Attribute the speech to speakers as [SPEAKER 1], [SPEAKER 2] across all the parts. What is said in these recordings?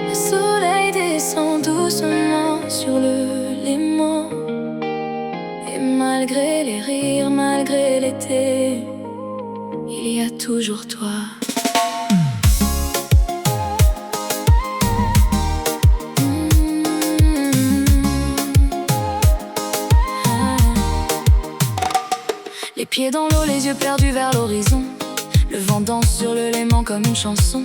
[SPEAKER 1] Le soleil descend doucement sur le Léman. Et malgré les rires, malgré l'été, il y a toujours toi. Les pieds dans l'eau, les yeux perdus vers l'horizon. Le vent danse sur le Léman comme une chanson.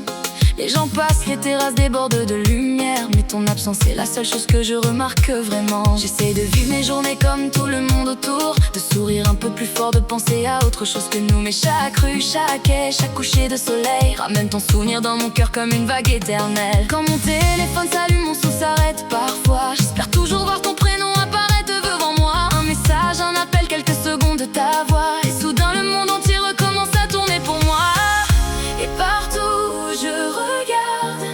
[SPEAKER 1] Les gens passent, les terrasses débordent de lumière. Mais ton absence est la seule chose que je remarque vraiment. J'essaie de vivre mes journées comme tout le monde autour, de sourire un peu plus fort, de penser à autre chose que nous. Mais chaque rue, chaque quai, chaque coucher de soleil ramène ton souvenir dans mon cœur comme une vague éternelle. Quand mon téléphone s'allume, mon son s'arrête parfois. J'espère toujours voir ton prénom apparaître devant moi. Un message, un appel, quelques secondes de ta voix. Et soudain le monde entier recommence à tourner pour moi. Et partout où je regarde,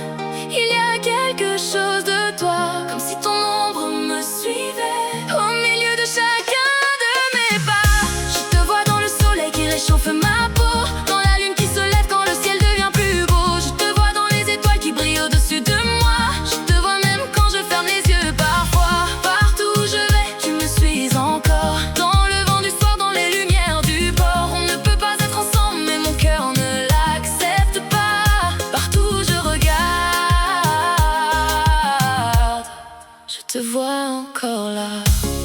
[SPEAKER 1] il y a quelque chose de toi, comme si ton ombre me suivait au milieu de chacun de mes pas. Je te vois dans le soleil qui réchauffe ma peau, dans la lune qui se lève quand le ciel devient plus beau. Je te vois dans les étoiles qui brillent au-dessus de moi. Je te vois même quand je ferme les yeux parfois. Partout où je vais, tu me suis encore. Dans le vent du soir, dans les lumières du port. On ne peut pas être ensemble, mais mon cœur ne l'accepte pas. Partout où je regarde, je te vois encore là.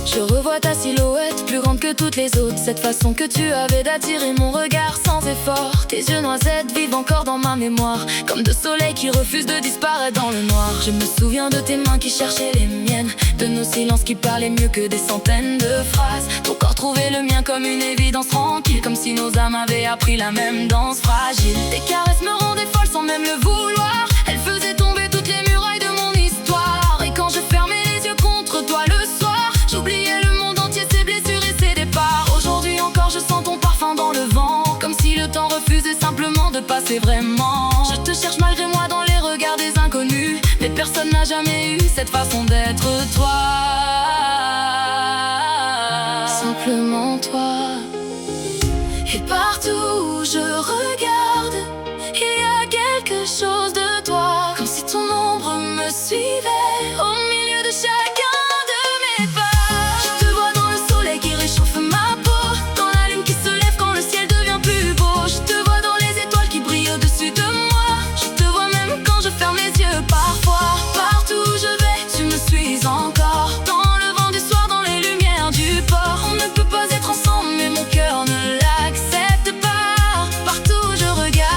[SPEAKER 1] Je revois ta silhouette, plus grande que toutes les autres. Cette façon que tu avais d'attirer mon regard sans effort. Tes yeux noisettes vivent encore dans ma mémoire, comme deux soleils qui refusent de disparaître dans le noir. Je me souviens de tes mains qui cherchaient les miennes, de nos silences qui parlaient mieux que des centaines de phrases. Ton corps trouvait le mien comme une évidence tranquille, comme si nos âmes avaient appris la même danse fragile. Tes caresses me rendaient folle sans même le vouloir. Elles faisaient tomber toutes les murailles de mon histoire. Et quand je fermais les yeux contre toi le soir, j'oubliais le monde entier, ses blessures et ses départs. Aujourd'hui encore je sens ton parfum dans le vent, comme si le temps refusait simplement de passer vraiment. Je te cherche malgré moi dans les regards des inconnus, mais personne n'a jamais eu cette façon d'être toi. Simplement toi. Et partout où je regarde, il y a quelque chose de toi, comme si ton ombre me suivait au milieu de chacun de mes pas. Je te vois dans le soleil qui réchauffe ma peau, dans la lune qui se lève quand le ciel devient plus beau. Je te vois dans les étoiles qui brillent au-dessus de moi. Je te vois même quand je ferme les yeux parfois. Partout où je vais, tu me suis encore. Dans le vent du soir, dans les lumières du port. On ne peut pas être ensemble, mais mon cœur ne l'accepte pas. Partout où je regarde,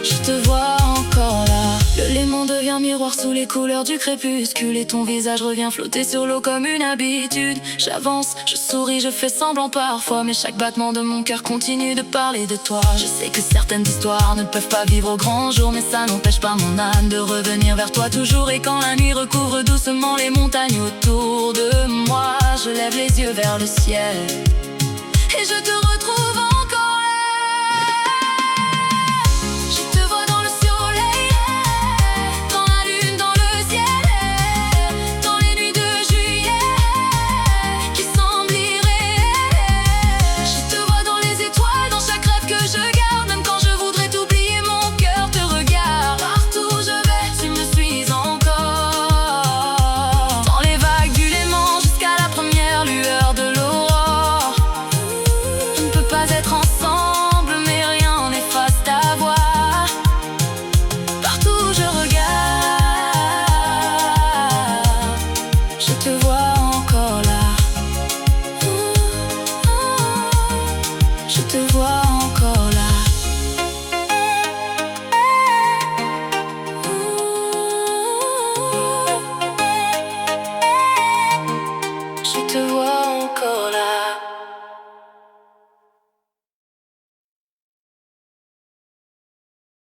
[SPEAKER 1] je te vois encore là. Le Léman devient miroir sous les couleurs du crépuscule, et ton visage revient flotter sur l'eau comme une habitude. J'avance, je souris, je fais semblant parfois, mais chaque battement de mon cœur continue de parler de toi. Je sais que certaines histoires ne peuvent pas vivre au grand jour, mais ça n'empêche pas mon âme de revenir vers toi toujours. Et quand la nuit recouvre doucement les montagnes autour de moi, je lève les yeux vers le ciel et je te